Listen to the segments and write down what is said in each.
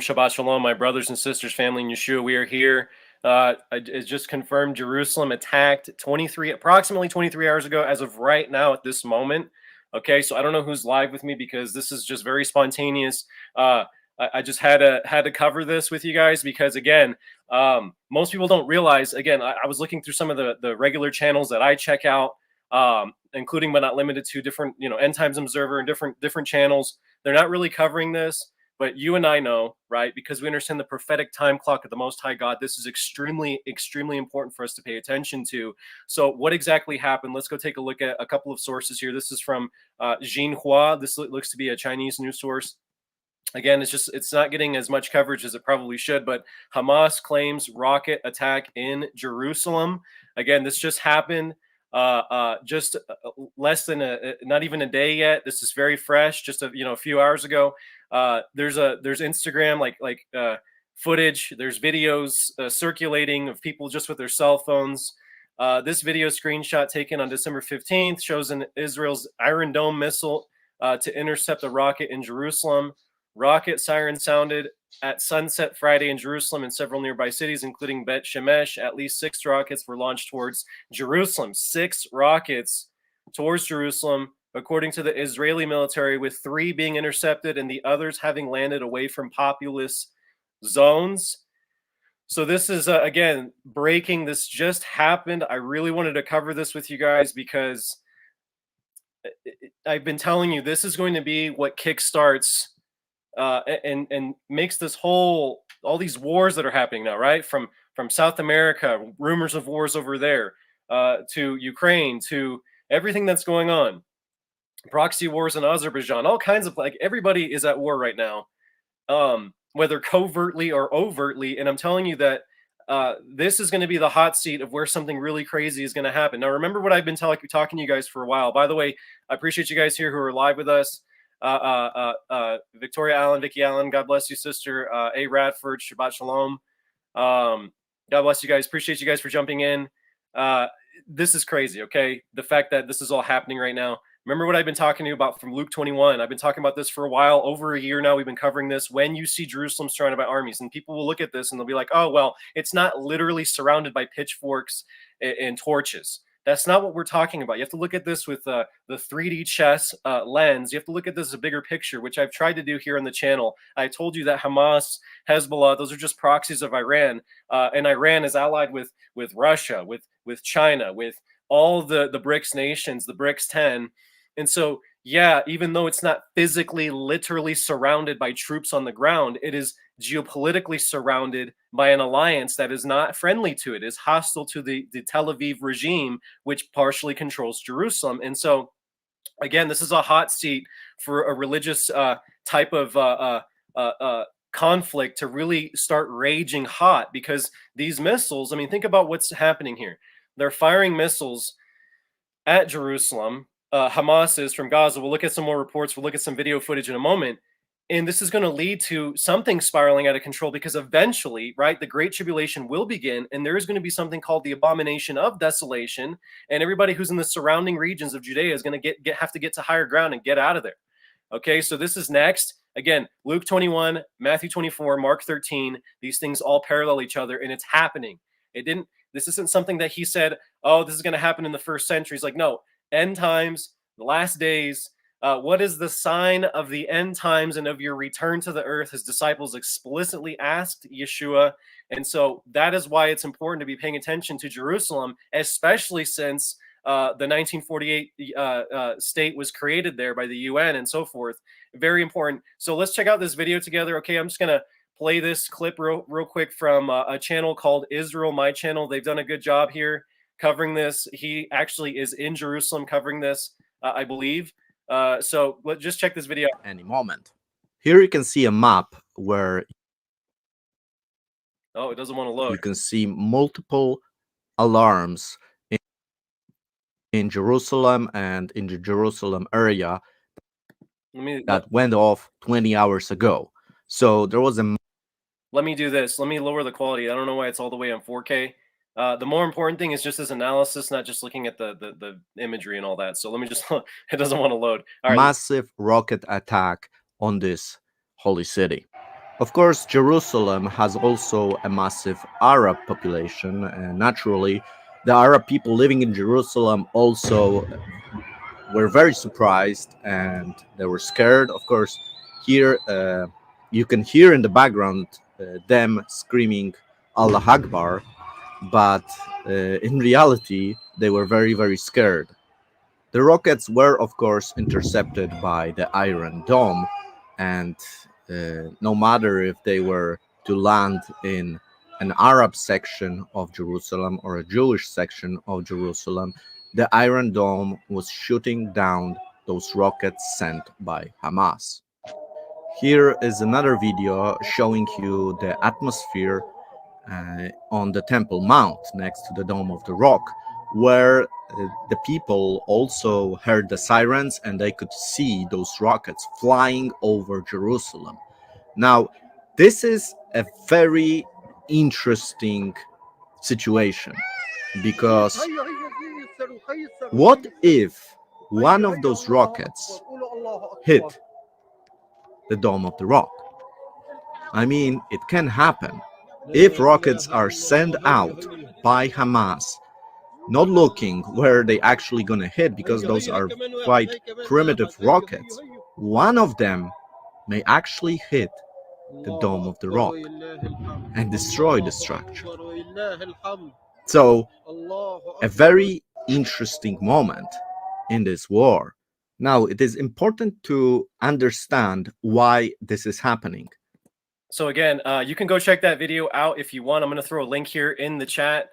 Shabbat Shalom, my brothers and sisters, family in Yeshua. We are here. It's just confirmed Jerusalem attacked approximately 23 hours ago as of right now at this moment. Okay, so I don't know who's live with me because this is just very spontaneous. I just had to cover this with you guys because, again, most people don't realize, again, I was looking through some of the regular channels that I check out, including but not limited to different, End Times Observer and different channels. They're not really covering this. But you and I know, right, because we understand the prophetic time clock of the Most High God, this is extremely, extremely important for us to pay attention to. So what exactly happened? Let's go take a look at a couple of sources here. This is from Xinhua. This looks to be a Chinese news source. Again, it's not getting as much coverage as it probably should, but Hamas claims rocket attack in Jerusalem. Again, this just happened just less than not even a day yet. This is very fresh, just a few hours ago. There's Instagram footage. There's videos circulating of people just with their cell phones. This video screenshot taken on December 15th shows Israel's Iron Dome missile to intercept a rocket in Jerusalem. Rocket siren sounded at sunset Friday in Jerusalem and several nearby cities, including Bet Shemesh. At least 6 rockets were launched towards Jerusalem. 6 rockets towards Jerusalem, according to the Israeli military, with 3 being intercepted and the others having landed away from populous zones. So this is, again, breaking. This just happened. I really wanted to cover this with you guys because I've been telling you this is going to be what kickstarts and makes this all these wars that are happening now, right? From South America, rumors of wars over there, to Ukraine, to everything that's going on, proxy wars in Azerbaijan, all kinds of, everybody is at war right now, whether covertly or overtly. And I'm telling you that this is going to be the hot seat of where something really crazy is going to happen. Now, remember what I've been talking to you guys for a while. By the way, I appreciate you guys here who are live with us. Victoria Allen, Vicky Allen, God bless you, sister. A Radford, Shabbat Shalom. God bless you guys. Appreciate you guys for jumping in. This is crazy, okay? The fact that this is all happening right now. Remember what I've been talking to you about from Luke 21. I've been talking about this for a while, over a year now. We've been covering this. When you see Jerusalem surrounded by armies, and people will look at this and they'll be like, oh, well, it's not literally surrounded by pitchforks and torches. That's not what we're talking about. You have to look at this with the 3D chess lens. You have to look at this as a bigger picture, which I've tried to do here on the channel. I told you that Hamas, Hezbollah, those are just proxies of Iran. And Iran is allied with Russia, with China, with all the BRICS nations, the BRICS 10. And so, yeah, even though it's not physically, literally surrounded by troops on the ground, it is geopolitically surrounded by an alliance that is not friendly to it, is hostile to the Tel Aviv regime, which partially controls Jerusalem. And so, again, this is a hot seat for a religious type of conflict to really start raging hot, because these missiles, I mean, think about what's happening here. They're firing missiles at Jerusalem. Hamas is from Gaza. We'll look at some more reports. We'll look at some video footage in a moment. And this is going to lead to something spiraling out of control, because eventually, right, the Great Tribulation will begin, and there is going to be something called the abomination of desolation, and everybody who's in the surrounding regions of Judea is going to have to get to higher ground and get out of there. Okay, so this is next. Again, Luke 21, Matthew 24, Mark 13. These things all parallel each other, and it's happening. This isn't something that he said, oh, this is going to happen in the first century. He's like, no, end times, the last days. What is the sign of the end times and of your return to the earth? His disciples explicitly asked Yeshua. And so that is why it's important to be paying attention to Jerusalem, especially since the 1948 state was created there by the UN and so forth. Very important. So let's check out this video together. Okay, I'm just going to play this clip real quick from a channel called Israel, My Channel. They've done a good job here covering this. He actually is in Jerusalem covering this, I believe. So let's just check this video out. Any moment. Here you can see a map where it doesn't want to load. You can see multiple alarms in Jerusalem and in the Jerusalem area that went off 20 hours ago. So there was a... Let me do this. Let me lower the quality. I don't know why it's all the way on 4K. The more important thing is just this analysis, not just looking at the imagery and all that. So let me just, it doesn't want to load. All right. Massive rocket attack on this holy city. Of course, Jerusalem has also a massive Arab population, and naturally, the Arab people living in Jerusalem also were very surprised and they were scared. Of course, here you can hear in the background them screaming Allah Akbar, but in reality, they were very, very scared. The rockets were, of course, intercepted by the Iron Dome, and no matter if they were to land in an Arab section of Jerusalem or a Jewish section of Jerusalem, the Iron Dome was shooting down those rockets sent by Hamas. Here is another video showing you the atmosphere on the Temple Mount next to the Dome of the Rock, where the people also heard the sirens and they could see those rockets flying over Jerusalem. Now, this is a very interesting situation because what if one of those rockets hit the Dome of the Rock? I mean, it can happen. If rockets are sent out by Hamas, not looking where they actually gonna hit, because those are quite primitive rockets, one of them may actually hit the Dome of the Rock and destroy the structure. So, a very interesting moment in this war. Now, it is important to understand why this is happening. So again, you can go check that video out if you want. I'm going to throw a link here in the chat.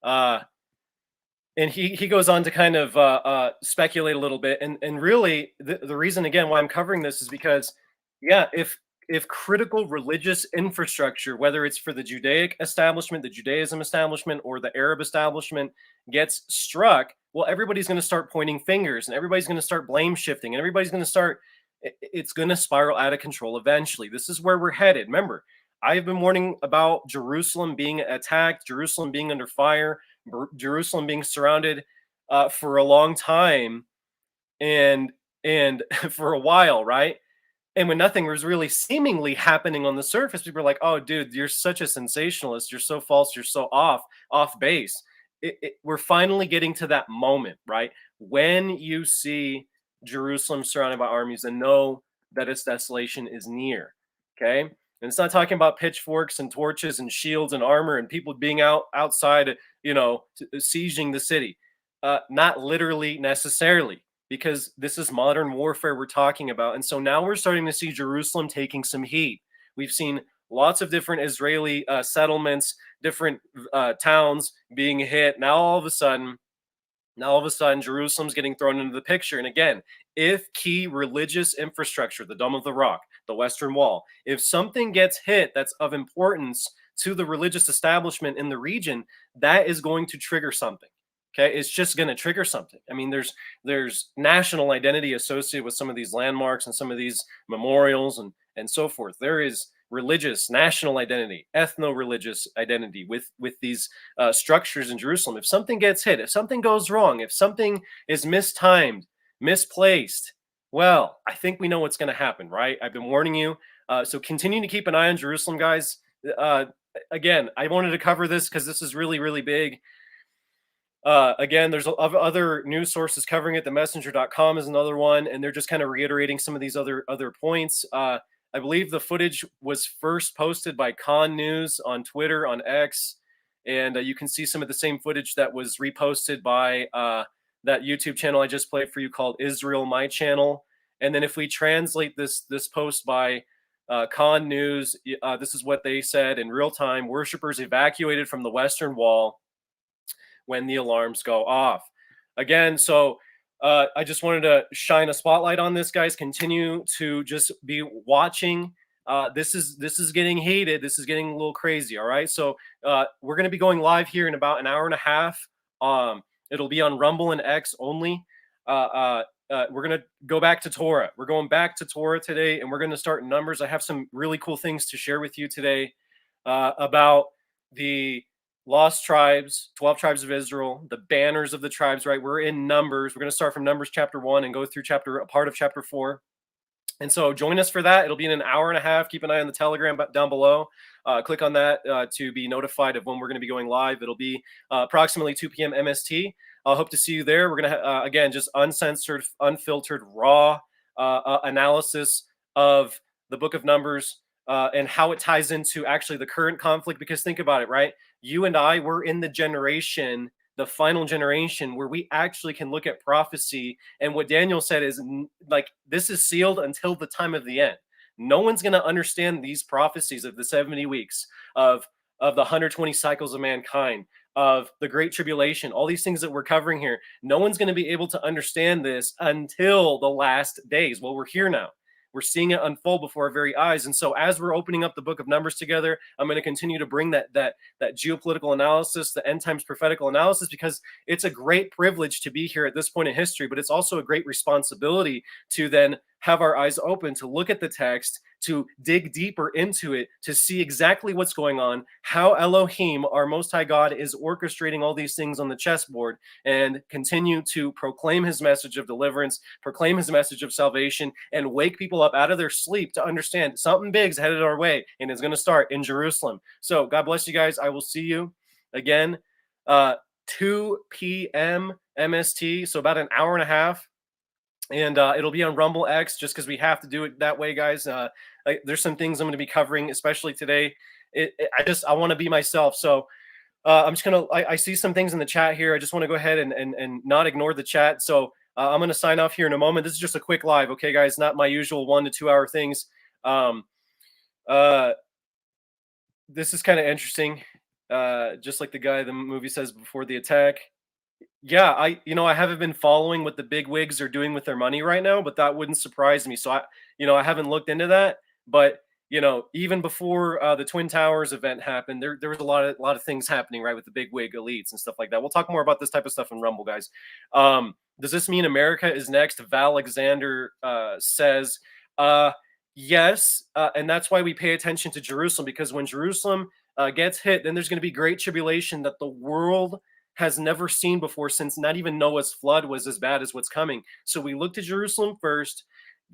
And he goes on to kind of speculate a little bit. And really, the reason, again, why I'm covering this is because, yeah, if critical religious infrastructure, whether it's for the Judaic establishment, the Judaism establishment, or the Arab establishment gets struck, well, everybody's going to start pointing fingers and everybody's going to start blame shifting and everybody's going to start, it's going to spiral out of control eventually. This is where we're headed. Remember, I've been warning about Jerusalem being attacked, Jerusalem being under fire, Jerusalem being surrounded for a long time and for a while, right? And when nothing was really seemingly happening on the surface, people are like, "Oh, dude, you're such a sensationalist. You're so false. You're so off base." We're finally getting to that moment, right? When you see Jerusalem surrounded by armies and know that its desolation is near. Okay, and it's not talking about pitchforks and torches and shields and armor and people being outside, sieging the city. Not literally necessarily, because this is modern warfare we're talking about. And so now we're starting to see Jerusalem taking some heat. We've seen lots of different Israeli settlements, different towns being hit. Now all of a sudden, Jerusalem's getting thrown into the picture. And again, if key religious infrastructure, the Dome of the Rock, the Western Wall, if something gets hit that's of importance to the religious establishment in the region, that is going to trigger something. Okay, it's just going to trigger something. I mean, there's national identity associated with some of these landmarks and some of these memorials and so forth. There is religious national identity, ethno-religious identity with these structures in Jerusalem. If something gets hit, if something goes wrong, if something is mistimed, misplaced, well, I think we know what's going to happen, right? I've been warning you. So continue to keep an eye on Jerusalem, guys. Again, I wanted to cover this because this is really, really big. Again, there's other news sources covering it. The messenger.com is another one, and they're just kind of reiterating some of these other points. I believe the footage was first posted by Khan News on Twitter, on X, and you can see some of the same footage that was reposted by that YouTube channel I just played for you called Israel My Channel. And then if we translate this post by Khan News, this is what they said in real time: worshippers evacuated from the Western Wall when the alarms go off. Again, so I just wanted to shine a spotlight on this, guys. Continue to just be watching. This is getting heated. This is getting a little crazy. All right, so we're going to be going live here in about an hour and a half. It'll be on Rumble and X only. We're going to go back to Torah. We're going back to Torah today, and we're going to start in Numbers. I have some really cool things to share with you today about the lost tribes, 12 tribes of Israel, the banners of the tribes, right? We're in Numbers. We're going to start from Numbers chapter 1 and go through a part of chapter 4. And so join us for that. It'll be in an hour and a half. Keep an eye on the Telegram down below. Click on that to be notified of when we're going to be going live. It'll be approximately 2 p.m. MST. I hope to see you there. We're going to, again, just uncensored, unfiltered, raw analysis of the book of Numbers and how it ties into actually the current conflict. Because think about it, right? You and I were in the generation, the final generation, where we actually can look at prophecy. And what Daniel said is like, this is sealed until the time of the end. No one's going to understand these prophecies of the 70 weeks of the 120 cycles of mankind, of the great tribulation, all these things that we're covering here. No one's going to be able to understand this until the last days. Well, we're here now. We're seeing it unfold before our very eyes. And so as we're opening up the book of Numbers together, I'm going to continue to bring that geopolitical analysis, the end times prophetical analysis, because it's a great privilege to be here at this point in history, but it's also a great responsibility to then have our eyes open, to look at the text, to dig deeper into it, to see exactly what's going on, how Elohim, our Most High God, is orchestrating all these things on the chessboard, and continue to proclaim his message of deliverance, proclaim his message of salvation, and wake people up out of their sleep to understand something big's headed our way, and it's going to start in Jerusalem. So God bless you guys. I will see you again, 2 p.m. MST, so about an hour and a half. And it'll be on Rumble X, just because we have to do it that way, guys. There's some things I'm going to be covering, especially today. I want to be myself. So I'm just going to, I see some things in the chat here. I just want to go ahead and not ignore the chat. So I'm going to sign off here in a moment. This is just a quick live. Okay, guys, not my usual 1 to 2 hour things. This is kind of interesting. Just like the guy in the movie says before the attack. Yeah, I haven't been following what the big wigs are doing with their money right now, but that wouldn't surprise me. So I haven't looked into that. But even before the Twin Towers event happened, there was a lot of things happening, right, with the big wig elites and stuff like that. We'll talk more about this type of stuff in Rumble, guys. Does this mean America is next? Val Alexander says, yes, and that's why we pay attention to Jerusalem, because when Jerusalem gets hit, then there's going to be great tribulation that the world has never seen before, since not even Noah's flood was as bad as what's coming. So we look to Jerusalem first.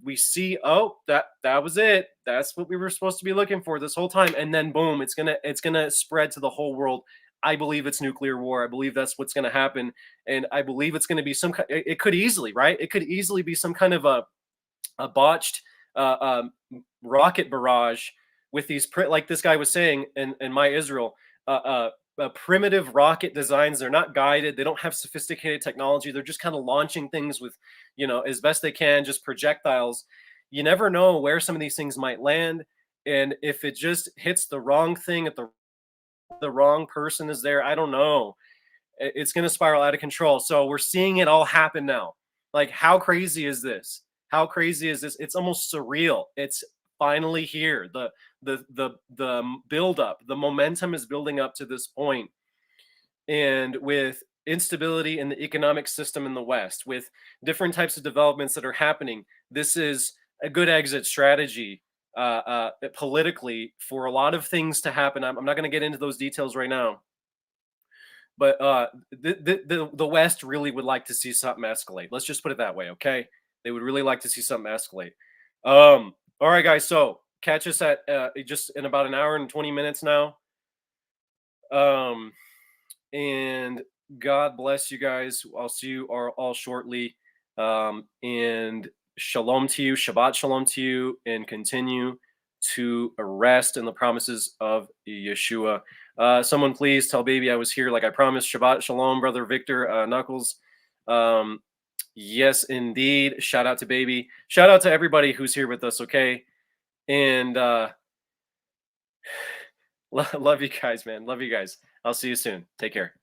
We see, oh, that was it. That's what we were supposed to be looking for this whole time. And then boom, it's gonna spread to the whole world. I believe it's nuclear war. I believe that's what's gonna happen, and I believe it's gonna be it could easily, right? It could easily be some kind of a botched rocket barrage with these like this guy was saying in My Israel. Primitive rocket designs. They're not guided. They don't have sophisticated technology. They're just kind of launching things with, as best they can, just projectiles. You never know where some of these things might land. And if it just hits the wrong thing at the wrong person is there, I don't know. It's going to spiral out of control. So we're seeing it all happen now. Like, how crazy is this? How crazy is this? It's almost surreal. It's finally here. The build up, the momentum is building up to this point. And with instability in the economic system in the West, with different types of developments that are happening, this is a good exit strategy politically for a lot of things to happen. I'm not going to get into those details right now, but the West really would like to see something escalate. Let's just put it that way, okay? They would really like to see something escalate. All right, guys. So catch us at just in about an hour and 20 minutes now. And God bless you guys. I'll see you all shortly. And shalom to you, Shabbat shalom to you, and continue to rest in the promises of Yeshua. Someone please tell baby I was here like I promised. Shabbat shalom, brother Victor Knuckles. Yes, indeed. Shout out to baby. Shout out to everybody who's here with us, okay? And love you guys, man. Love you guys. I'll see you soon. Take care.